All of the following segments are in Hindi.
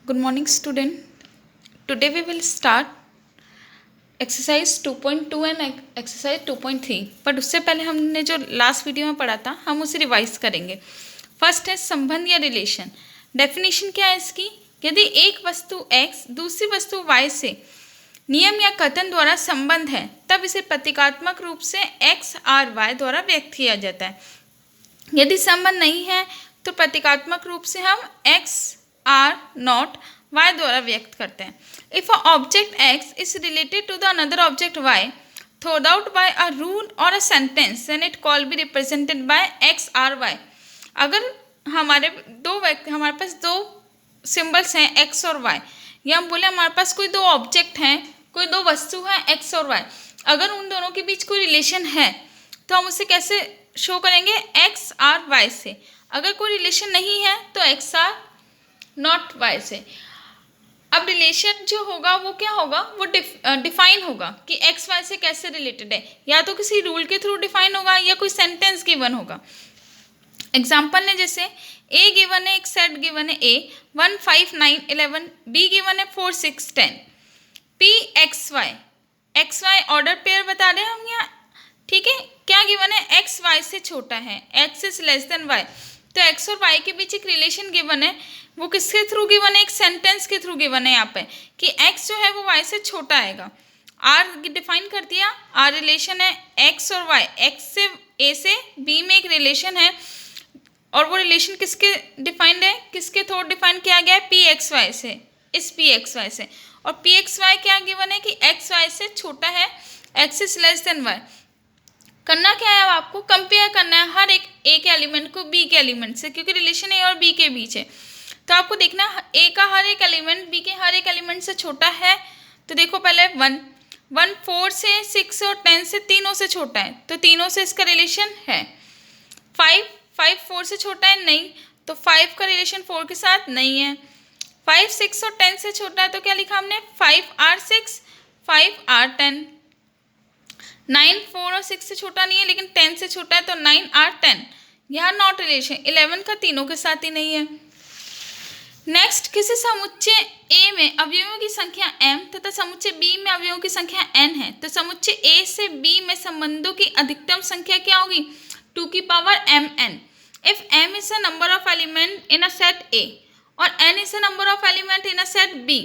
Good morning, student. Today we will start exercise 2.2 and exercise 2.3. But उससे पहले हमने जो लास्ट वीडियो में पढ़ा था हम उसे रिवाइज करेंगे. फर्स्ट है संबंध या रिलेशन. डेफिनेशन क्या है इसकी? यदि एक वस्तु x दूसरी वस्तु y से नियम या कथन द्वारा संबंध है तब इसे प्रतीकात्मक रूप से x r y द्वारा व्यक्त किया जाता है. यदि संबंध नहीं है तो प्रतीकात्मक रूप से हम x r नॉट y द्वारा व्यक्त करते हैं. If a object x is related to the another object y thrown out by a rule or a sentence then it call be represented by x r y. अगर हमारे पास दो सिंबल्स हैं x और y, या हम बोले हमारे पास कोई दो ऑब्जेक्ट हैं, कोई दो वस्तु हैं x और y, अगर उन दोनों के बीच कोई रिलेशन है तो हम उसे कैसे शो करेंगे? x r y से. अगर कोई रिलेशन नहीं है तो x r नॉट y से. अब रिलेशन जो होगा वो क्या होगा? वो डिफाइन होगा कि एक्स वाई से कैसे रिलेटेड है, या तो किसी रूल के थ्रू डिफाइन होगा या कोई सेंटेंस गिवन होगा. एग्जाम्पल ने जैसे ए गिवन है, एक सेट गिवन है ए 1 5 9 11, बी गिवन है 4 6 10, P x y order pair बता रहे हैं हम यहाँ. ठीक है, क्या गिवन है? एक्स वाई से छोटा है, x is less than y. तो एक्स और वाई के बीच एक रिलेशन गिवन है, वो किसके थ्रू गिवन है? एक सेंटेंस के थ्रू गिवन है यहाँ पे कि x जो है वो y से छोटा आएगा. r डिफाइन कर दिया, r रिलेशन है x और y, x से a से b में एक रिलेशन है, और वो रिलेशन किसके डिफाइंड है, किसके थ्रू डिफाइन किया गया है? पी एक्स वाई से, इस पी एक्स वाई से. और पी एक्स वाई क्या गिवन है कि एक्स वाई से छोटा है, x is less than y. करना क्या है? अब आपको कंपेयर करना है हर एक ए के एलिमेंट को बी के एलिमेंट से, क्योंकि रिलेशन ए और बी के बीच है. तो आपको देखना ए का हर एक एलिमेंट बी के हर एक एलिमेंट से छोटा है. तो देखो पहले 1 4 से 6 और 10 से तीनों से छोटा है, तो तीनों से इसका रिलेशन है. 5 4 से छोटा है, नहीं, तो 5 का रिलेशन 4 के साथ नहीं है. 5 6 और 10 से छोटा है, तो क्या लिखा हमने? 5 r 6 5 r 10. 9 4 और 6 से छोटा नहीं है लेकिन 10 से छोटा है, तो 9 r 10. यहाँ नॉट रिलेशन. 11 का तीनों के साथ ही नहीं है. नेक्स्ट, किसी समुच्चय ए में अवयवों की संख्या m तथा समुच्चय बी में अवयवों की संख्या n है, तो समुच्चय ए से बी में संबंधों की अधिकतम संख्या क्या होगी? 2 की power mn. If m is a number of element in a set a और n is a number of element in a set b,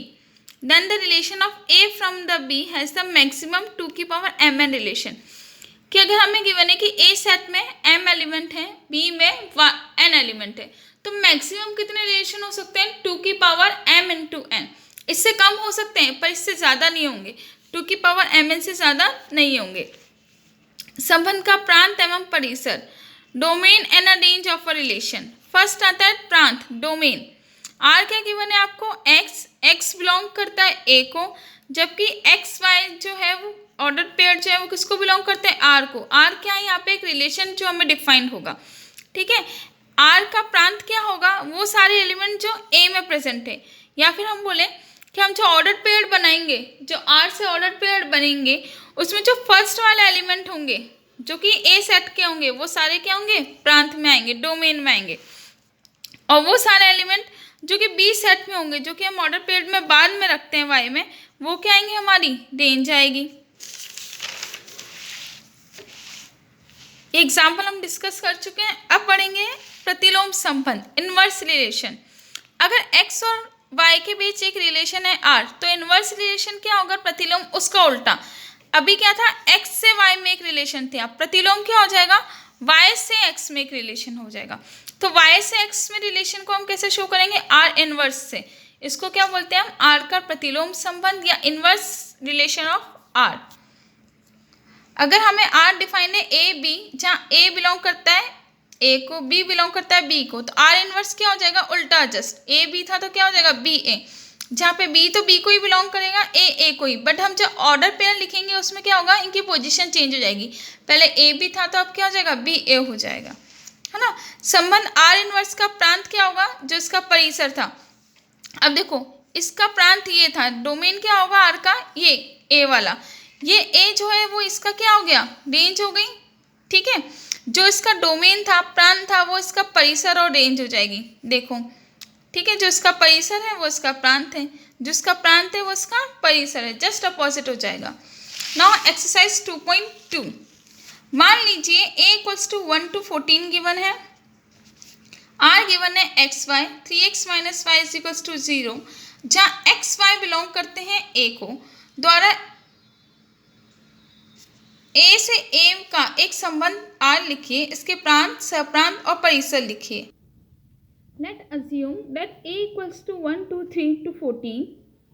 then the relation of a from the b has the maximum 2 की पावर mn relation. कि अगर हमें गिवन है कि a सेट में m एलिमेंट है, b में n एलिमेंट है, तो मैक्सिमम कितने रिलेशन हो सकते हैं? 2 की पावर m इंटू n. इससे कम हो सकते हैं पर इससे ज़्यादा नहीं होंगे. 2 की पावर mn से ज़्यादा नहीं होंगे. संबंध का प्रांत एवं परिसर, domain and a range of a relation. First आता है प्रांत, डोमेन. r क्या गिवन है आपको? x बिलोंग करता है a को, जबकि एक्स वाई जो है वो ऑर्डर पेयर जो है वो किसको बिलोंग करते हैं? r को. r क्या है यहाँ पे? एक रिलेशन जो हमें डिफाइंड होगा. ठीक है, r का प्रांत क्या होगा? वो सारे एलिमेंट जो a में प्रेजेंट है. या फिर हम बोले कि हम जो ऑर्डर पेयर बनाएंगे, जो r से ऑर्डर पेयर बनेंगे, उसमें जो फर्स्ट वाले एलिमेंट होंगे जो कि a सेट के होंगे, वो सारे क्या होंगे? प्रांत में आएंगे, डोमेन में आएंगे. और वो सारे एलिमेंट जो कि बी सेट में होंगे, जो कि हम ऑर्डर पेयर में बाद में रखते हैं वाई में, वो क्या आएंगे? हमारी रेंज आएगी. एग्जाम्पल हम डिस्कस कर चुके हैं. अब पढ़ेंगे प्रतिलोम संबंध, इनवर्स रिलेशन. अगर x और y के बीच एक रिलेशन है r, तो इनवर्स रिलेशन क्या होगा? प्रतिलोम उसका उल्टा. अभी क्या था? x से y में एक रिलेशन था, प्रतिलोम क्या हो जाएगा? y से x में एक रिलेशन हो जाएगा. तो y से x में रिलेशन को हम कैसे शो करेंगे? r इनवर्स से. इसको क्या बोलते हैं हम? r का प्रतिलोम संबंध या इनवर्स रिलेशन ऑफ r. अगर हमें r डिफाइन है a b, जहाँ a बिलोंग करता है a को, b बिलोंग करता है b को, तो r इनवर्स क्या हो जाएगा? उल्टा जस्ट. a b था तो क्या हो जाएगा? b a. जहाँ पे b तो b को ही बिलोंग करेगा, a को ही. बट हम जब ऑर्डर पेयर लिखेंगे उसमें क्या होगा? इनकी पोजीशन चेंज हो जाएगी. पहले a b था तो अब क्या हो जाएगा? b a हो जाएगा, है ना. संबंध r इनवर्स का प्रांत क्या होगा? जो इसका परिसर था. अब देखो इसका प्रांत ये था, डोमेन क्या होगा r का? ये a वाला. ये a जो है वो इसका क्या हो गया? रेंज हो गई. ठीक है, जो इसका डोमेन था, प्रांत था, वो इसका परिसर और रेंज हो जाएगी. देखो ठीक है, जो इसका परिसर है वो इसका प्रांत है, जो इसका प्रांत है वो इसका परिसर है, जस्ट अपोजिट हो जाएगा। नाउ एक्सरसाइज 2.2, मान लीजिए a equals to 1 to 14 given है, r गिवन है x y, 3x minus y is equals to 0, जहाँ एक्स वाई बिलोंग करते हैं a को, द्वारा a से a का एक संबंध r लिखिए, इसके प्रांत, सहप्रांत और परिसर लिखिए। Let assume that a equals to 1 to 3 to 14,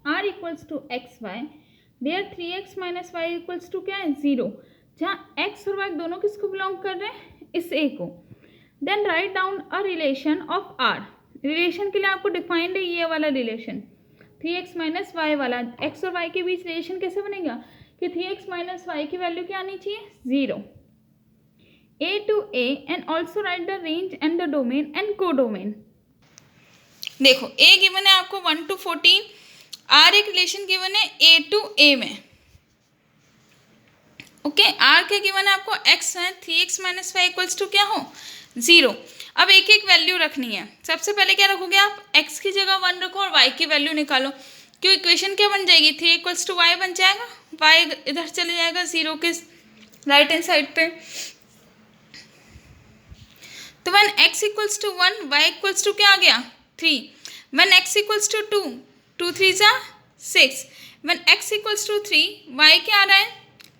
r equals to xy, where 3x minus y equals to क्या है 0, जहाँ x और y दोनों किसको बिलोंग कर रहे हैं, इस a को। Then write down a relation of r, relation के लिए आपको डिफाइंड है ये वाला रिलेशन, 3x माइनस वाई वाला। x और y के बीच रिलेशन कैसे बनेगा कि 3x माइनस वाई की वैल्यू क्या आनी चाहिए 0, a to a, and also write the range and the domain and codomain। देखो a गिवन है आपको 1 to 14, r एक रिलेशन गिवन है a to a में, ओके। r के गिवन है आपको x है, 3x minus Y equals to क्या हो 0। अब एक एक वैल्यू रखनी है। सबसे पहले क्या रखोगे आप, x की जगह 1 रखो और y की वैल्यू निकालो। क्यों, इक्वेशन क्या बन जाएगी, 3 इक्वल्स टू वाई बन जाएगा, y इधर चले जाएगा 0 के राइट हैंड साइड पे। तो one x equals to 1, y equals to क्या आ गया 3, when x equals to 2, 2 3 जा 6, when x equals to 3, y क्या आ रहा है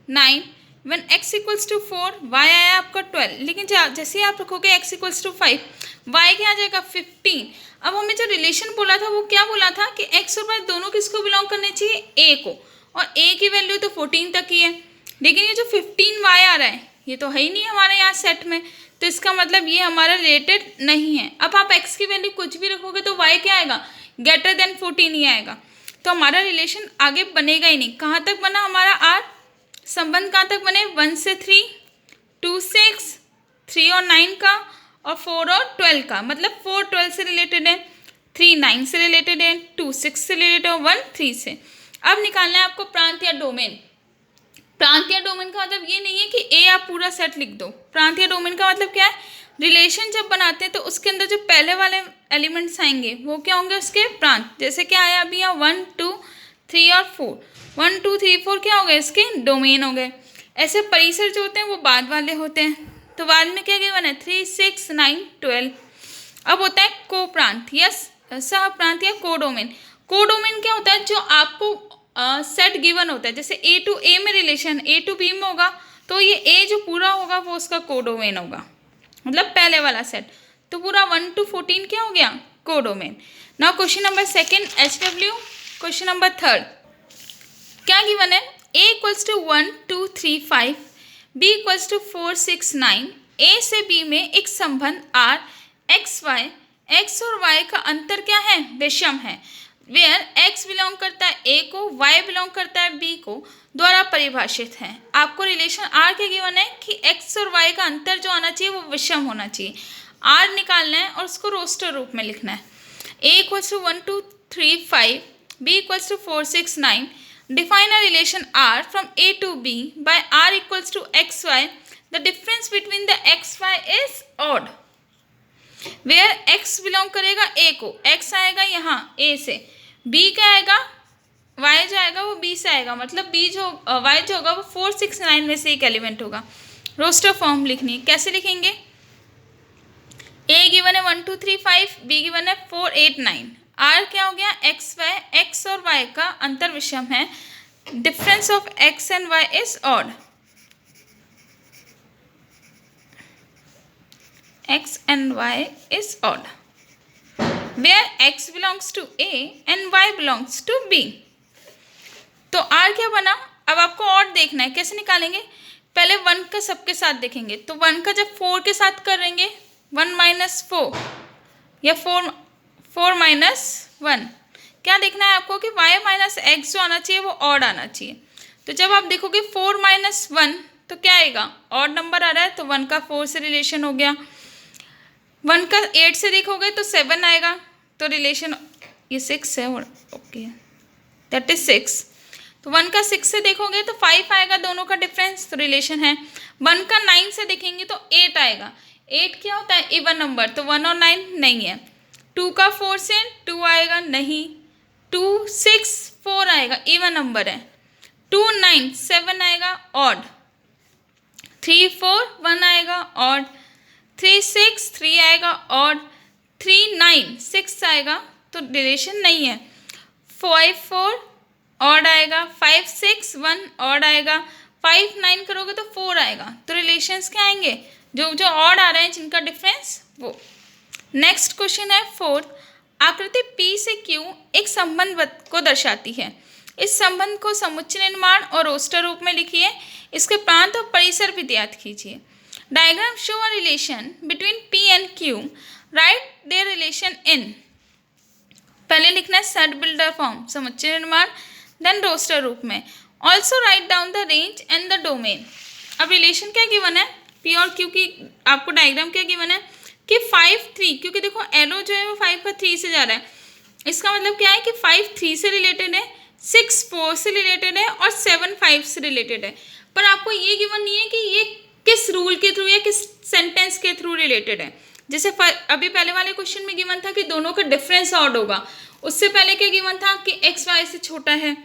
9, when x equals to 4, y आया आपका 12, लेकिन जैसे ही आप रखोगे x equals to 5, y क्या आ जाएगा 15। अब हमें जो रिलेशन बोला था वो क्या बोला था कि x और y दोनों किसको बिलोंग करने चाहिए a को, और a की वैल्यू तो 14 तक ही है, लेकिन ये जो 15y आ रहा है ये तो है ही नहीं हमारे यहाँ सेट में, तो इसका मतलब ये हमारा रिलेटेड नहीं है। अब आप x की वैल्यू कुछ भी रखोगे तो y क्या आएगा, ग्रेटर देन 14 ही आएगा, तो हमारा रिलेशन आगे बनेगा ही नहीं। कहाँ तक बना हमारा r संबंध, कहाँ तक बने 1 से 3, 2 6, 3 और 9 का, और 4 और 12 का, मतलब 4 12 से रिलेटेड है, 3 9 से रिलेटेड है, 2 6 से रिलेटेड है, 1 3 से। अब निकालना है आपको प्रांत या डोमेन। प्रांत या डोमेन का मतलब ये नहीं है कि ए आप पूरा सेट लिख दो, प्रांत या डोमेन का मतलब क्या है, रिलेशन जब बनाते हैं तो उसके अंदर जो पहले वाले एलिमेंट्स आएंगे वो क्या होंगे उसके प्रांत। जैसे क्या आया अभी यहाँ 1 2 3 और 4, 1 2 3 4 क्या हो गए इसके डोमेन हो गए। ऐसे परिसर जो होते हैं वो बाद वाले होते हैं, तो बाद में क्या गिवन है 3 6 9 12। अब होता है को प्रांत या सह प्रांत या कोडोमेन। कोडोमेन क्या होता है, जो आपको सेट गिवन होता है, जैसे ए टू ए में रिलेशन ए टू बी में होगा तो ये ए जो पूरा होगा वो उसका कोडोमेन होगा, मतलब पहले वाला सेट, तो पूरा 1 to 14 क्या हो गया codomain. Now question number second HW। Question number third क्या गिवन है, a equals to 1 2 3 5, b equals to 4 6 9, a से b में एक संबंध r x y, x और y का अंतर क्या है विषम है, वेयर x बिलोंग करता है a को, y बिलोंग करता है b को, द्वारा परिभाषित है। आपको रिलेशन r के गिवन है कि x और y का अंतर जो आना चाहिए वो विषम होना चाहिए, r निकालना है और उसको रोस्टर रूप में लिखना है। a equals to 1 2 3 5, b equals to 4 6 9, define a relation r from a to b by r equals to x y, the difference between the x y is odd, where x belong करेगा a को, x आएगा यहाँ a से, b क्या आएगा y जो आएगा वो b से आएगा, मतलब b जो y जो होगा वो 4 6 9 में से एक एलिमेंट होगा। रोस्टर फॉर्म लिखनी है, कैसे लिखेंगे, a गिवन है 1 2 3 5, b गिवन है 4 8 9, r क्या हो गया x y, x और y का अंतर विषम है, difference of x and y is odd, x and y is odd, where x belongs to a and y belongs to b। तो r क्या बना, अब आपको ऑड देखना है, कैसे निकालेंगे, पहले 1 का सबके साथ देखेंगे, तो 1 का जब 4 के साथ करेंगे 1 माइनस 4 या 4 माइनस 1, क्या देखना है आपको कि y माइनस एक्स जो आना चाहिए वो ऑड आना चाहिए। तो जब आप देखोगे 4 माइनस 1 तो क्या आएगा, ऑड नंबर आ रहा है, तो 1 का 4 से रिलेशन हो गया, 1 का 8 से देखोगे तो 7 आएगा, तो रिलेशन ये 6 है, ओके दैट इज 6, तो 1 का 6 से देखोगे तो 5 आएगा, दोनों का डिफरेंस, तो रिलेशन है। 1 का 9 से देखेंगे तो 8 आएगा, 8 क्या होता है इवन नंबर, तो 1 और 9 नहीं है, 2 का 4 से 2 आएगा नहीं, 2 6 4 आएगा, इवन नंबर है। 2 9 7 आएगा, ऑड। 3 4 1 आएगा, ऑड। 3 6 3 आएगा, ऑड। 3 9 6 आएगा, तो रिलेशन नहीं है। 5 4 ऑड आएगा, 5 6 1 ऑड आएगा, 5 9 करोगे तो 4 आएगा, तो रिलेशंस क्या आएंगे, जो जो ऑड आ रहे हैं जिनका डिफरेंस वो। नेक्स्ट क्वेश्चन है फोर्थ, आकृति P से Q एक संबंध को दर्शाती है। इस संबंध को समुच्चय निर्माण और रोस्टर रूप में लिखिए। इसके प्रांत और परिसर भी ज्ञात कीजिए। Diagram show a relation between P and Q, right there relation in. पहले लिखना है सेट बिल्डर फॉर्म, समुच्चय निर्माण, देन रोस्टर रूप में। Also write down the range and the domain. अब रिलेशन क्या गिवन है, P और Q की आपको डायग्राम क्या गिवन है कि 5 3, क्योंकि देखो एरो जो है वो 5 पर 3 से जा रहा है, इसका मतलब क्या है कि 5 3 से रिलेटेड है, 6 4 से रिलेटेड है और 7 5 से रिलेटेड है। पर आपको ये गिवन नहीं है कि ये किस रूल के थ्रू या किस सेंटेंस के थ्रू रिलेटेड है। जैसे अभी पहले वाले क्वेश्चन में गिवन था कि दोनों का डिफरेंस ऑड होगा, उससे पहले क्या गिवन था कि x y से छोटा है,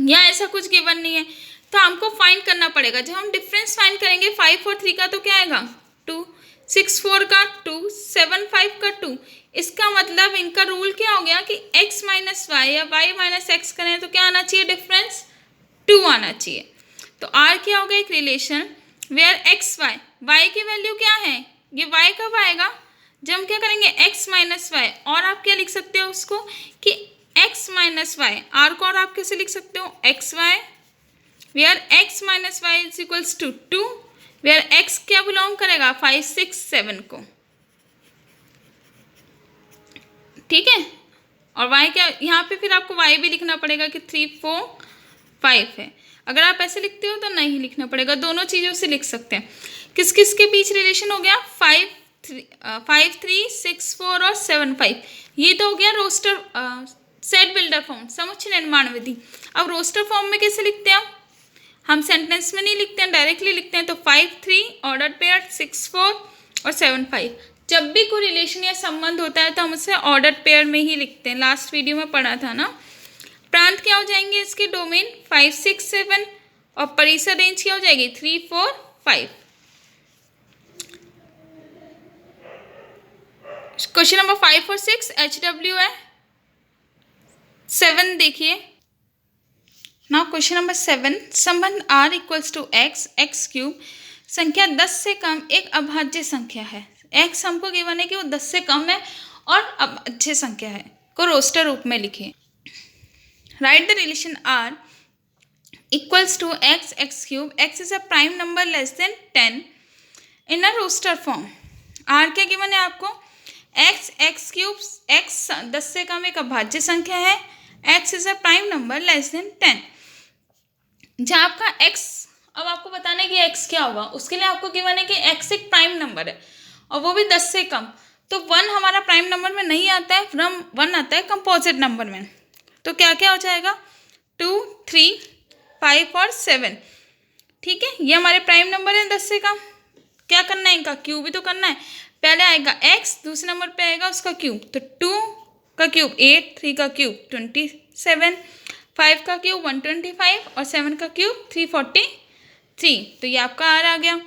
या ऐसा कुछ गिवन नहीं है। तो हमको फाइंड करना पड़ेगा। जब हम डिफरेंस फाइंड करेंगे 5 और 3 का तो क्या आएगा 2, 6 4 का 2, 7 5 का 2। इसका मतलब इनका रूल क्या हो गया कि x माइनस वाई या y माइनस एक्स करें तो क्या आना चाहिए, डिफरेंस 2 आना चाहिए। तो R क्या हो गया, एक relation where x y, y की वैल्यू क्या है, ये y कब आएगा जब हम क्या करेंगे x माइनस वाई। और आप क्या लिख सकते हो उसको कि x माइनस वाई, R को और आप कैसे लिख सकते हो x y where x minus y is equals to 2, where x क्या बिलोंग करेगा 5 6 7 को, ठीक है। और y क्या, यहाँ पे फिर आपको y भी लिखना पड़ेगा कि 3 4 5 है। अगर आप ऐसे लिखते हो तो नहीं लिखना पड़ेगा, दोनों चीज़ों से लिख सकते हैं। किस किस के बीच रिलेशन हो गया, 5 3 6 4 और 7 5। ये तो हो गया रोस्टर सेट बिल्डर फॉर्म, समुच्चय निर्माण विधि। अब रोस्टर फॉर्म में कैसे लिखते हैं, हम सेंटेंस में नहीं लिखते हैं, डायरेक्टली लिखते हैं। तो 5 3 ऑर्डर पेयर, 6 4 और 7 5। जब भी कोई रिलेशन या संबंध होता है तो हम उसे ऑर्डर पेयर में ही लिखते हैं, लास्ट वीडियो में पढ़ा था ना। प्रांत क्या हो जाएंगे इसके, डोमेन 5 6 7, और परिसर रेंज क्या हो जाएगी 3 4 5। क्वेश्चन नंबर 5 और 6 HW है। 7 देखिए ना, क्वेश्चन नंबर 7, संबंध R equals to x x cube, संख्या 10 से कम एक अभाज्य संख्या है। x हमको गिवन है कि वो 10 से कम है और अभाज्य संख्या है, को रोस्टर रूप में लिखिए। Write the relation R equals to x x cube, x is a prime number less than 10 in a roster form. R क्या गिवन है आपको, x एक्स क्यूब, x 10 से कम एक अभाज्य संख्या है, x is a prime number less than 10। जहाँ आपका x, अब आपको बताना है कि x क्या होगा, उसके लिए आपको गिवन है कि x एक प्राइम नंबर है और वो भी 10 से कम। तो 1 हमारा प्राइम नंबर में नहीं आता है, 1 आता है कंपोजिट नंबर में। तो क्या क्या हो जाएगा 2 3 5 और 7, ठीक है। ये हमारे प्राइम नंबर है 10 से कम। क्या करना है, इनका क्यूब भी तो करना है। पहले आएगा x, दूसरे नंबर पे आएगा उसका क्यूब, तो 2 का क्यूब 8, 3 का क्यूब 27, 5 का क्यूब 125 और 7 का क्यूब 343। तो ये आपका R आ गया।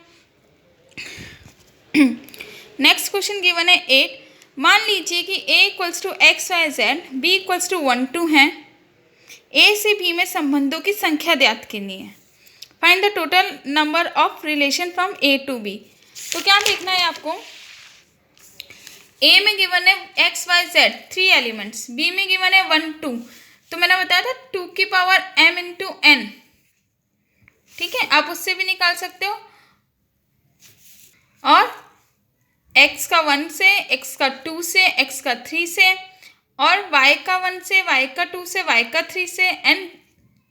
नेक्स्ट क्वेश्चन गिवन है 8, मान लीजिए कि a equals to x y z, b equals to 1 2 है। a से b में संबंधों की संख्या ज्ञात करनी है। Find the total number of relation from a to b। तो क्या देखना है आपको, a में गिवन है x y z 3 elements, b में गिवन है 1 2। तो मैंने बताया था 2 की पावर m इंटू n, ठीक है, आप उससे भी निकाल सकते हो। और x का 1 से, x का 2 से, x का 3 से, और y का 1 से, y का 2 से, y का 3 से, n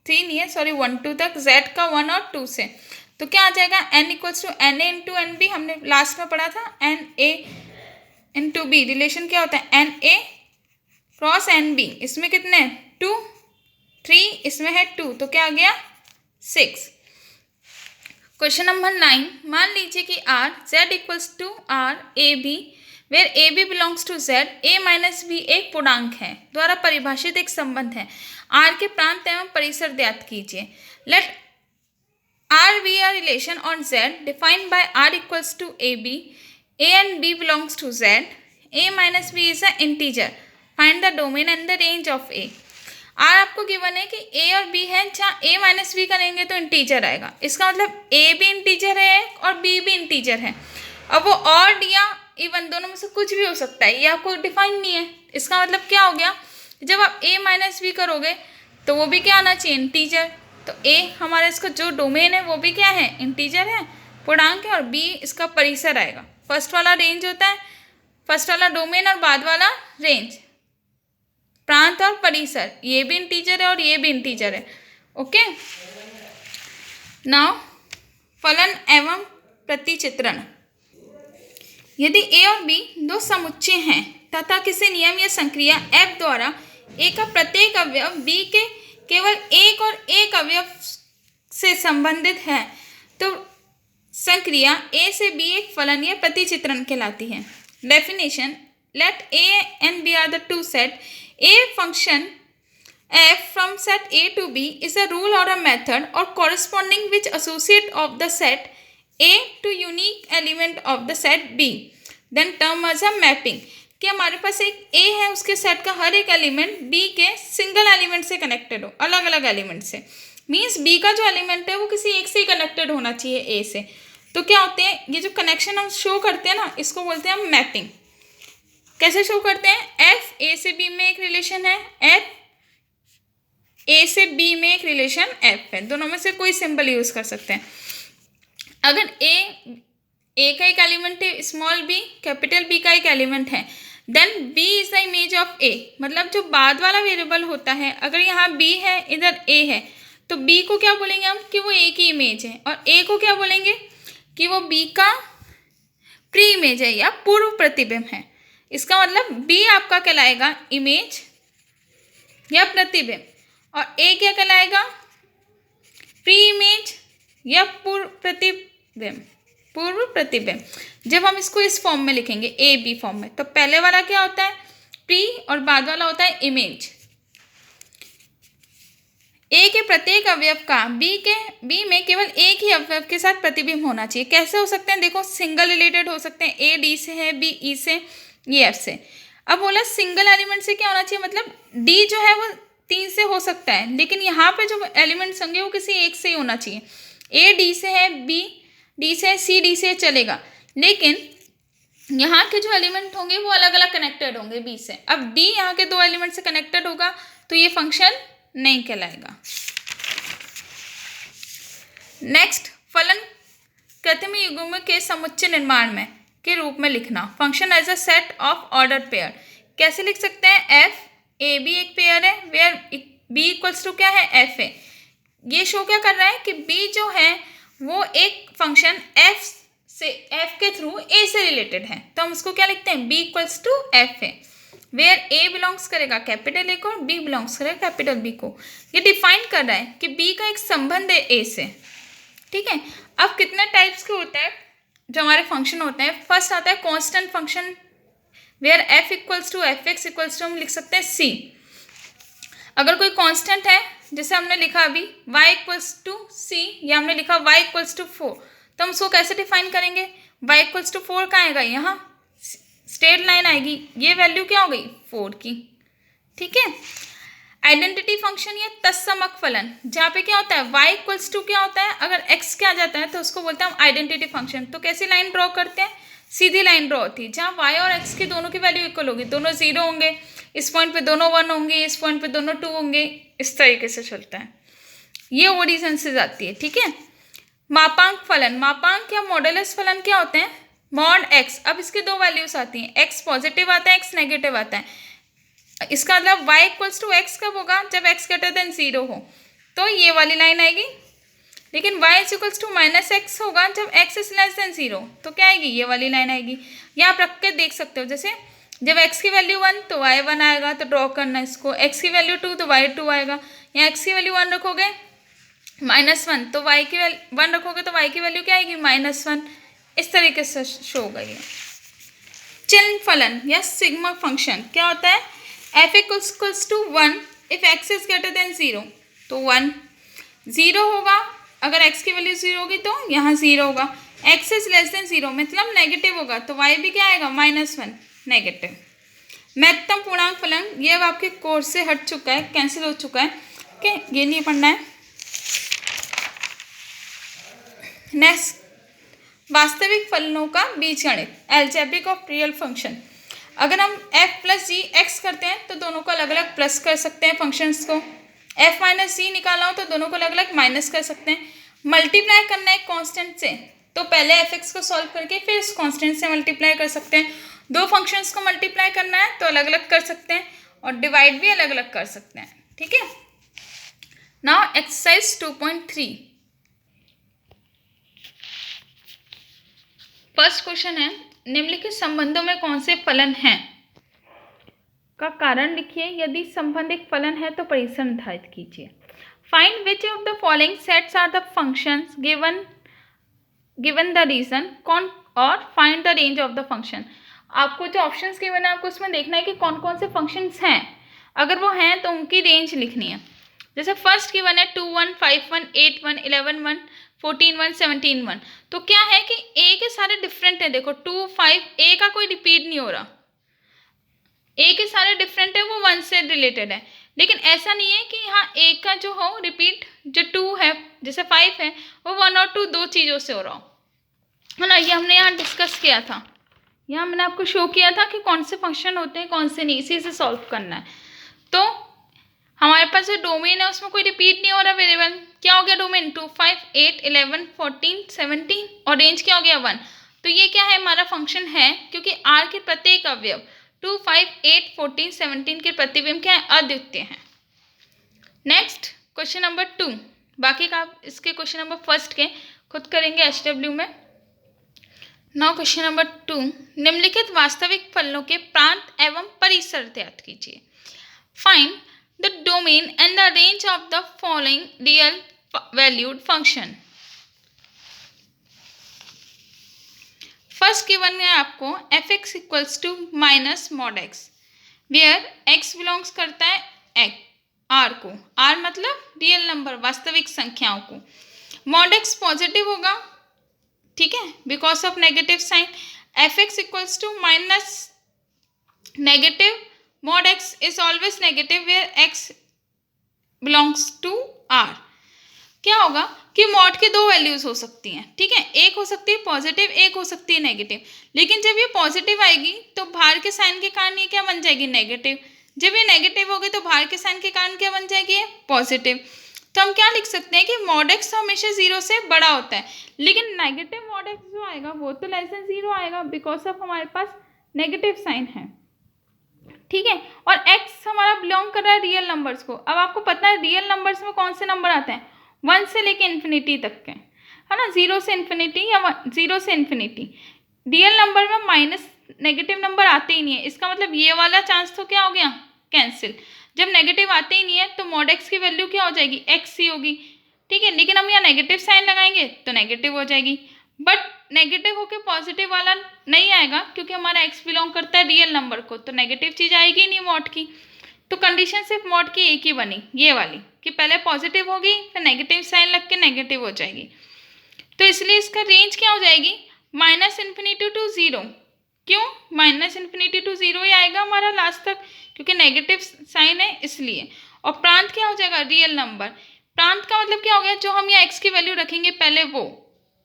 3 नहीं है सॉरी 1 2 तक, z का 1 और 2 से। तो क्या आ जाएगा n equals to n A into n B, हमने लास्ट में पढ़ा था n A into B. Relation क्या होता है n A cross n B. इसमें कितने 2 3, इसमें है 2, तो क्या आ गया 6। क्वेश्चन नंबर 9, मान लीजिए कि R Z equals to R A B where a b belongs to z, a minus b एक पूर्णांक है द्वारा परिभाषित एक संबंध है। आर के प्रांत एवं परिसर ज्ञात कीजिए। Let R be a relation on Z defined by R equals to AB. A and B belongs to Z. A minus B is an integer. Find the domain and the range of A. R आपको गिवन है कि A और B है, जहाँ A माइनस बी करेंगे तो इंटीजर आएगा। इसका मतलब A भी इंटीजर है और B भी इंटीजर है। अब वो ऑड या इवन दोनों में से कुछ भी हो सकता है, ये आपको डिफाइन नहीं है। इसका मतलब क्या हो गया, जब आप A माइनस बी करोगे तो वो भी क्या आना चाहिए, इंटीजर। तो ए हमारा इसका जो डोमेन है वो भी क्या है, इंटीजर है, पूर्णांक है, और बी इसका परिसर आएगा। फर्स्ट वाला रेंज होता है, फर्स्ट वाला डोमेन और बाद वाला रेंज, प्रांत और परिसर, ये भी इंटीजर है और ये भी इंटीजर है। ओके, नाउ फलन एवं प्रतिचित्रण। यदि ए और बी दो समुच्चय हैं तथा किसी नियम या संक्रिया एफ द्वारा ए का प्रत्येक अवयव बी के केवल एक और एक अवयव से संबंधित है तो संक्रिया ए से बी एक फलन या प्रतिचित्रण कहलाती है। Definition, let A and B are the two set, a function f from set A to B is a rule or a method or corresponding which associate of the set A to unique element of the set B, then term as a mapping. कि हमारे पास एक ए है, उसके सेट का हर एक एलिमेंट बी के सिंगल एलिमेंट से कनेक्टेड हो, अलग अलग एलिमेंट से। मीन्स बी का जो एलिमेंट है वो किसी एक से ही कनेक्टेड होना चाहिए ए से। तो क्या होते हैं, ये जो कनेक्शन हम शो करते हैं ना, इसको बोलते हैं हम मैपिंग। कैसे शो करते हैं, एफ ए से बी में एक रिलेशन है, एफ ए से बी में एक रिलेशन एफ है, दोनों में से कोई सिंबल यूज कर सकते हैं। अगर ए का एक एलिमेंट है स्मॉल बी, कैपिटल बी का एक एलिमेंट है, then B is the image of A. मतलब जो बाद वाला वेरिएबल होता है, अगर यहाँ बी है इधर ए है, तो बी को क्या बोलेंगे हम, कि वो ए की इमेज है, और ए को क्या बोलेंगे कि वो बी का प्री इमेज है या पूर्व प्रतिबिंब है। इसका मतलब बी आपका कहलाएगा इमेज या प्रतिबिंब, और ए क्या कहलाएगा, प्री इमेज या पूर्व प्रतिबिंब, पूर्व प्रतिबिंब। जब हम इसको इस फॉर्म में लिखेंगे ए बी फॉर्म में, तो पहले वाला क्या होता है, प्री, और बाद वाला होता है इमेज। ए के प्रत्येक अवयव का बी में केवल एक ही अवयव के साथ प्रतिबिंब होना चाहिए। कैसे हो सकते हैं, देखो सिंगल रिलेटेड हो सकते हैं, ए डी से है, बी ई से, ये एफ से। अब बोला सिंगल एलिमेंट से क्या होना चाहिए, मतलब डी जो है वो 3 से हो सकता है, लेकिन यहाँ पे जो एलिमेंट्स होंगे वो किसी एक से ही होना चाहिए। ए डी से है, बी डी से, सी डी से चलेगा, लेकिन यहाँ के जो एलिमेंट होंगे वो अलग अलग कनेक्टेड होंगे बी से। अब डी यहाँ के दो एलिमेंट से कनेक्टेड होगा तो ये फंक्शन नहीं कहलाएगा। नेक्स्ट, फलन कृत्रिम युग्म के समुच्चय निर्माण में के रूप में लिखना। Function as a set of order pair. कैसे लिख सकते हैं, एफ ए बी एक पेयर है, वेयर बी इक्वल्स टू क्या है, एफ है। ये शो क्या कर रहा है कि बी जो है वो एक फंक्शन एफ से, एफ के थ्रू ए से रिलेटेड है, तो हम उसको क्या लिखते हैं, बी इक्वल्स टू एफ है, वेयर ए बिलोंग्स करेगा कैपिटल ए को और बी बिलोंग्स करेगा कैपिटल बी को। ये डिफाइन कर रहा है कि बी का एक संबंध है ए से। ठीक है, अब कितने टाइप्स के होते हैं जो हमारे फंक्शन होते हैं। फर्स्ट आता है constant function, where f equals to f x equals to हम लिख सकते हैं सी। अगर कोई कांस्टेंट है, जैसे हमने लिखा अभी y इक्वल्स टू सी, या हमने लिखा y इक्वल्स टू 4, तो हम उसको कैसे डिफाइन करेंगे, y इक्वल्स टू 4 कहाँ आएगा, यहाँ स्ट्रेट लाइन आएगी, ये वैल्यू क्या हो गई 4 की। ठीक है, आइडेंटिटी फंक्शन या तत्समक फलन, जहाँ पे क्या होता है y इक्वल्स टू क्या होता है, अगर x क्या आ जाता है तो उसको बोलते हैं हम आइडेंटिटी फंक्शन। तो कैसी लाइन ड्रॉ करते हैं, सीधी लाइन ड्रॉ होती है, जहाँ y और x की दोनों की वैल्यू इक्वल होगी, दोनों 0 होंगे, इस पॉइंट पे दोनों 1 होंगे, इस पॉइंट पे दोनों 2 होंगे, इस तरीके से चलता है, ये ओरिजिन से जाती है। ठीक है, मापांक फलन, मापांक या मॉडुलस फलन क्या होते हैं, मॉड x। अब इसके दो वैल्यूज आती हैं, x पॉजिटिव आता है, x नेगेटिव आता है। इसका मतलब y इक्वल्स टू एक्स कब होगा, जब x ग्रेटर देन 0 हो, तो ये वाली लाइन आएगी। लेकिन y is equals to minus x होगा जब x इज लेस देन 0, तो क्या आएगी, ये वाली लाइन आएगी। यहाँ आप रख के देख सकते हो, जैसे जब x की वैल्यू 1 तो y 1 आएगा, तो ड्रॉ करना इसको, x की वैल्यू 2 तो y 2 आएगा, यहाँ x की वैल्यू 1 रखोगे -1, तो y की वैल्यू 1 रखोगे तो y की वैल्यू क्या आएगी -1, इस तरीके से शो होगा ये। चलन फलन या सिग्मा फंक्शन क्या होता है, f equals to 1 if x is greater than 0, तो 1 0 होगा, अगर x की वैल्यू 0 होगी तो यहाँ 0 होगा, x इज लेस देन 0 मतलब नेगेटिव होगा, तो y भी क्या आएगा -1 नेगेटिव। महत्तम पूर्णांक फलन ये अब आपके कोर्स से हट चुका है, कैंसिल हो चुका है, ओके, ये नहीं पढ़ना है। नेक्स्ट, वास्तविक फलनों का बीजगणित, अलजेब्रिक ऑफ रियल फंक्शन। अगर हम f प्लस जी एक्स करते हैं तो दोनों को अलग अलग प्लस कर सकते हैं फंक्शंस को, f माइनस जी निकाला हो तो दोनों को अलग अलग माइनस कर सकते हैं। मल्टीप्लाई करना है कांस्टेंट से तो पहले f(x) को सॉल्व करके फिर इस कांस्टेंट से मल्टीप्लाई कर सकते हैं। दो फंक्शंस को मल्टीप्लाई करना है तो अलग अलग कर सकते हैं और डिवाइड भी अलग अलग कर सकते हैं, ठीक है। नाउ एक्सरसाइज 2.3, फर्स्ट क्वेश्चन है, निम्नलिखित संबंधों में कौन से फलन हैं का कारण लिखिए, यदि संबंध एक फलन है तो परिसर निर्धारित कीजिए। Find which of the following sets are the functions given the region, कौन, और find the range of the function. आपको जो ऑप्शंस गिवन है आपको उसमें देखना है कि कौन कौन से फंक्शंस हैं, अगर वो हैं तो उनकी रेंज लिखनी है। जैसे फर्स्ट गिवन है 2 1 5 1 8 1 11 1 14 1 17 1, तो क्या है कि ए के सारे डिफरेंट है, देखो 2 5 ए का कोई रिपीट नहीं हो रहा, ए के सारे डिफरेंट है, वो 1 से रिलेटेड है, लेकिन ऐसा नहीं है कि यहाँ ए का जो हो रिपीट जो 2 है जैसे 5 है वो 1 और 2 दो चीज़ों से हो रहा हो, है ना। ये हमने यहाँ डिस्कस किया था, यहाँ मैंने आपको शो किया था कि कौन से फंक्शन होते हैं कौन से नहीं, इसी से सॉल्व करना है। तो हमारे पास जो डोमेन है उसमें कोई रिपीट नहीं हो रहा वेरिएबल, क्या हो गया डोमेन 2 5 8 11 14 17 और रेंज क्या हो गया 1, तो ये क्या है हमारा फंक्शन है, क्योंकि आर के प्रत्येक अवयव 2 5 8 14 17 के प्रतिबिंब क्या है, अद्वितीय हैं। नेक्स्ट क्वेश्चन नंबर 2, बाकी का आप इसके क्वेश्चन नंबर फर्स्ट के खुद करेंगे HW में। नाउ क्वेश्चन नंबर 2, निम्नलिखित वास्तविक फलनों के प्रांत एवं परिसर ज्ञात कीजिए। Find the domain and the range of the following real valued function. First given है आपको f(x) equals to minus mod x, where x belongs करता है r को, r मतलब रियल नंबर वास्तविक संख्याओं को, मॉड x पॉजिटिव होगा, ठीक है, because of negative sign, f(x) equals to minus negative mod x is always negative where x belongs to r। क्या होगा कि मॉड की दो वैल्यूज हो सकती हैं, ठीक है, एक हो सकती है पॉजिटिव, एक हो सकती है नेगेटिव, लेकिन जब ये पॉजिटिव आएगी तो बाहर के साइन के कारण ये क्या बन जाएगी नेगेटिव, जब ये नेगेटिव होगी तो बाहर के साइन के कारण क्या बन जाएगी ये पॉजिटिव। तो हम क्या लिख सकते हैं कि mod x हमेशा 0 से बड़ा होता है, लेकिन नेगेटिव mod x जो आएगा वो तो लेस देन 0 आएगा, बिकॉज ऑफ हमारे पास नेगेटिव साइन है, ठीक है, और x हमारा बिलोंग कर रहा है रियल नंबर्स को। अब आपको पता है रियल नंबर्स में कौन से नंबर आते हैं, 1 से लेके इन्फिनिटी तक के, है ना, 0 से इन्फिनिटी या 0 से इन्फिनिटी। रियल नंबर में माइनस नेगेटिव नंबर आते ही नहीं है, इसका मतलब ये वाला चांस तो क्या हो गया कैंसिल, जब नेगेटिव आते ही नहीं है तो mod x की वैल्यू क्या हो जाएगी x ही होगी, ठीक है, लेकिन हम यहाँ नेगेटिव साइन लगाएंगे तो नेगेटिव हो जाएगी, बट नेगेटिव होके पॉजिटिव वाला नहीं आएगा क्योंकि हमारा x बिलोंग करता है रियल नंबर को, तो नेगेटिव चीज़ आएगी नहीं मॉड की। तो कंडीशन सिर्फ मॉड की एक ही बनी, ये वाली, कि पहले पॉजिटिव होगी फिर नेगेटिव साइन लग के नेगेटिव हो जाएगी, तो इसलिए इसका रेंज क्या हो जाएगी -∞ टू 0। क्यों -∞ टू 0 ही आएगा हमारा लास्ट तक, क्योंकि नेगेटिव साइन है इसलिए। और प्रांत क्या हो जाएगा रियल नंबर, प्रांत का मतलब क्या हो गया, जो हम यहाँ x की वैल्यू रखेंगे पहले वो,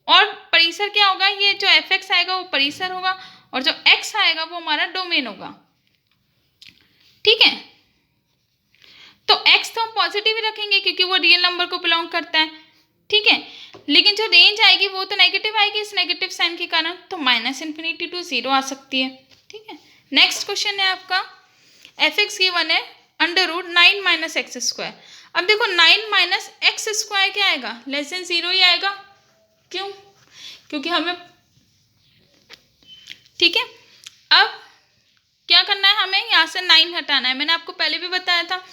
और परिसर क्या होगा, ये जो f(x) आएगा वो परिसर होगा और जो x आएगा वो हमारा डोमेन होगा, ठीक है। तो x तो हम पॉजिटिव ही रखेंगे क्योंकि वो रियल नंबर को बिलोंग करता है, ठीक है, लेकिन जो रेंज आएगी वो तो नेगेटिव आएगी इस नेगेटिव साइन के कारण, तो -∞ टू 0 आ सकती है, ठीक है। नेक्स्ट क्वेश्चन है आपका f(x) गिवन है √9 - x²। अब देखो 9 - x² क्या आएगा, लेस देन 0 ही आएगा, क्यों, क्योंकि हमें, ठीक है। अब क्या करना है, हमें यहाँ से 9 हटाना है, मैंने आपको पहले भी बताया था।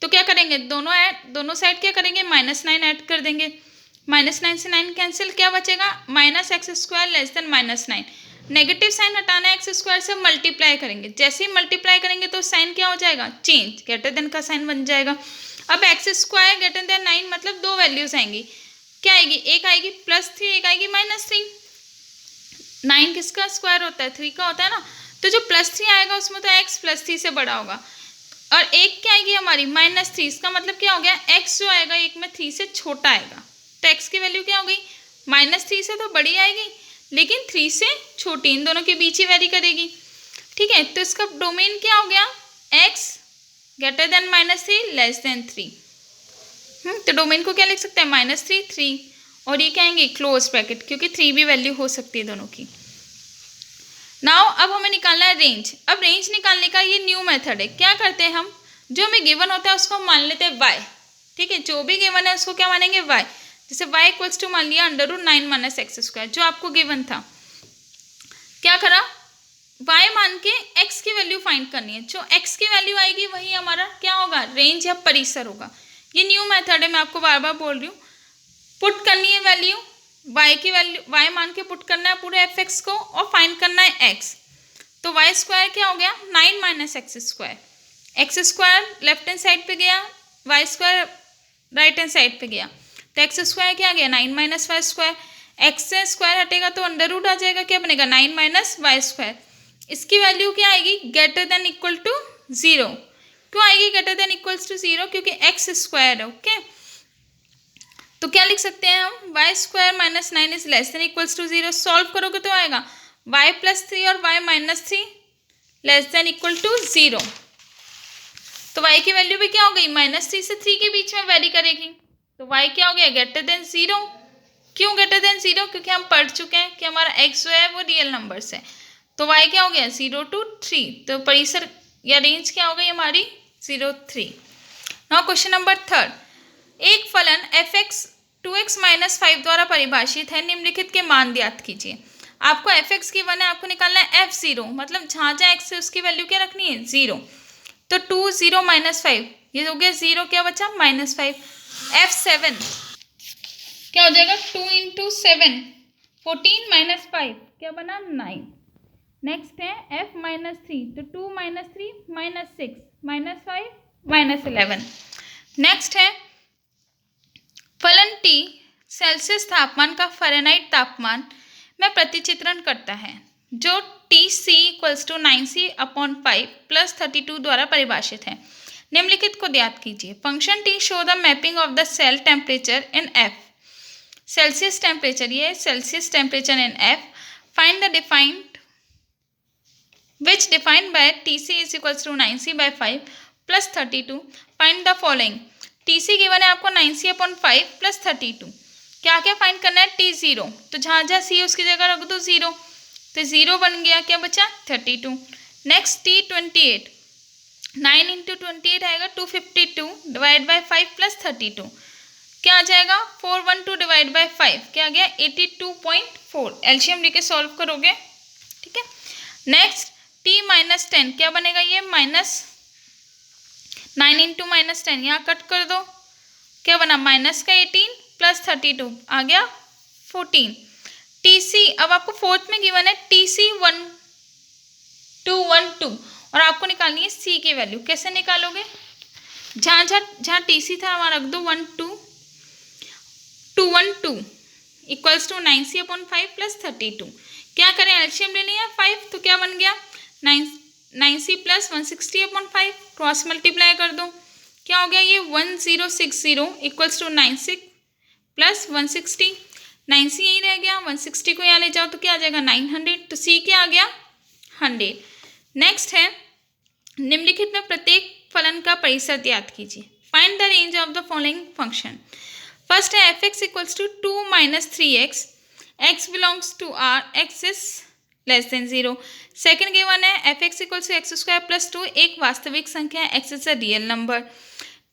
तो क्या करेंगे, दोनों साइड क्या करेंगे -9 ऐड कर देंगे, -9 से 9 कैंसिल, क्या बचेगा -x² less than -9। Negative sign हटाना है एक्स स्क्वायर से, मल्टीप्लाई करेंगे, जैसे ही मल्टीप्लाई करेंगे तो साइन क्या हो जाएगा, चेंज, ग्रेटर देन का साइन बन जाएगा। अब एक्स स्क्वायर ग्रेटर देन 9 मतलब दो वैल्यूज आएंगी, क्या आएगी, एक आएगी +3, एक आएगी -3। 9 किसका स्क्वायर होता है, 3 का होता है ना, तो जो +3 आएगा उसमें तो x +3 से बड़ा होगा, और एक क्या आएगी हमारी -3, इसका मतलब क्या हो गया, x जो आएगा एक में 3 से छोटा आएगा, तो x की वैल्यू क्या हो गई, -3 से तो बड़ी आएगी लेकिन 3 से छोटी, इन दोनों के बीच ही वेरी करेगी। ठीक है, तो इसका डोमेन क्या हो गया, x greater than -3 less then 3। तो डोमेन को क्या लिख सकते हैं, -3 3, और ये क्या आएंगे क्लोज ब्रैकेट, क्योंकि 3 भी वैल्यू हो सकती है दोनों की। नाउ अब हमें निकालना है रेंज। अब रेंज निकालने का ये न्यू मेथड है। क्या करते हैं हम, जो हमें गिवन होता है उसको हम मान लेते हैं y। ठीक है, जो भी गिवन है उसको क्या मानेंगे, y। जैसे y इक्वल्स टू मान लिया √9 - x², जो आपको गिवन था। क्या करा, y मान के x की वैल्यू फाइंड करनी है, जो x की वैल्यू आएगी वही हमारा क्या होगा, रेंज या परिसर होगा। ये न्यू मेथड है, मैं आपको बार बार बोल रही हूँ। पुट करनी है वैल्यू, y की वैल्यू y मान के पुट करना है पूरे fx को, और फाइंड करना है x। तो y² क्या हो गया, 9 - x²। x² left hand side पे गया, y² राइट हैंड साइड पे गया, तो x² क्या आ गया, 9 - y²। x से स्क्वायर हटेगा तो अंडर रूट आ जाएगा, क्या बनेगा, 9 - y²। इसकी वैल्यू क्या आएगी, ग्रेटर देन इक्वल टू 0। क्यों आएगी ग्रेटर देन इक्वल्स टू 0, क्योंकि x² है। ओके, तो क्या लिख सकते हैं हम, y² - 9 is less than equals to 0। Solve करोगे तो आएगा y +3 और y -3 less than equal to 0। तो y की वैल्यू भी क्या हो गई, -3 से 3 के बीच में वेरी करेगी, तो y क्या हो गया, ग्रेटर देन 0। क्यों ग्रेटर देन 0, क्योंकि हम पढ़ चुके हैं कि हमारा x जो है वो रियल नंबर्स है, तो y क्या हो गया, 0 to 3। तो परिसर या रेंज क्या हो गई हमारी, 0 3। नाउ क्वेश्चन नंबर 3, एक फलन f(x) 2x - 5 द्वारा परिभाषित है, निम्नलिखित के मान ज्ञात कीजिए। आपको f(x) की वन है, आपको निकालना है f(0), मतलब जहाँ जहाँ x है उसकी वैल्यू क्या रखनी है, 0। तो 2 0 -5, ये हो गया 0, क्या बचा -5। f(7) क्या हो जाएगा, 2 × 7 14 - 5 क्या बना, 9। नेक्स्ट है f-3, तो 2 - 3 -6 -5 -11। नेक्स्ट है फलन T सेल्सियस तापमान का फ़ारेनहाइट तापमान में प्रतिचित्रण करता है, जो TC = 9C/5 + 32 द्वारा परिभाषित है। निम्नलिखित को ज्ञात कीजिए। Function T show the mapping of the cell temperature in F। Celsius temperature, ये celsius temperature in F। Find the defined which defined by TC = 9C/5 + 32। Find the following. TC given है आपको 9C/5 + 32। क्या क्या फाइंड करना है, T0, तो जहाँ जहाँ C उसकी जगह रख दो 0, तो 0 बन गया, क्या बचा 32। नेक्स्ट T28, 9 × 28 आएगा 252 / 5 + 32, क्या आ जाएगा 412 / 5, क्या आ गया 82.4। एलसीएम लेके सॉल्व करोगे, ठीक है। नेक्स्ट T-10 क्या बनेगा, ये -9 × -10, यहाँ कट कर दो, क्या बना -18 + 32 आ गया 14। TC, अब आपको फोर्थ में गिवन है TC 1212, और आपको निकालनी है C की वैल्यू। कैसे निकालोगे, जहाँ TC था वहाँ रख दो 212 = 9C/5 + 32। क्या करें, एलसीएम ले लिया 5, तो क्या बन गया 9C + 160/5, क्रॉस मल्टीप्लाई कर दो, क्या हो गया ये 1060 = 96 + 160। 9C यही रह गया, 160 को यहाँ ले जाओ तो क्या आ जाएगा 900, तो C क्या आ गया 100। नेक्स्ट है निम्नलिखित में प्रत्येक फलन का परिसर ज्ञात कीजिए। Find the range of the following function. First है f(x) = 2 - 3x, x belongs to R, x is less than 0। Second given है f(x) = x² + 2, एक वास्तविक संख्या है, x is a real number.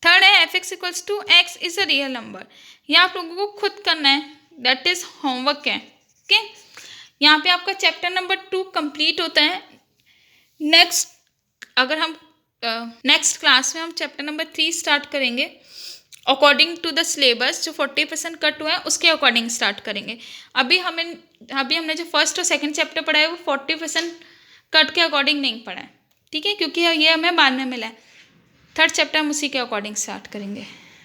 Third है f(x) = x is a real number. यहाँ आप लोगों को खुद करना है, दैट इज होमवर्क है, ओके। यहाँ पे आपका चैप्टर नंबर 2 कंप्लीट होता है। नेक्स्ट क्लास में हम चैप्टर नंबर 3 स्टार्ट करेंगे। अकॉर्डिंग टू द सिलेबस जो 40% कट हुआ है उसके अकॉर्डिंग स्टार्ट करेंगे। अभी हमने जो फर्स्ट और सेकंड चैप्टर पढ़ा है वो 40% कट के अकॉर्डिंग नहीं पढ़ा है, ठीक है, क्योंकि ये हमें बाद में मिला है। थर्ड चैप्टर हम उसी के अकॉर्डिंग स्टार्ट करेंगे।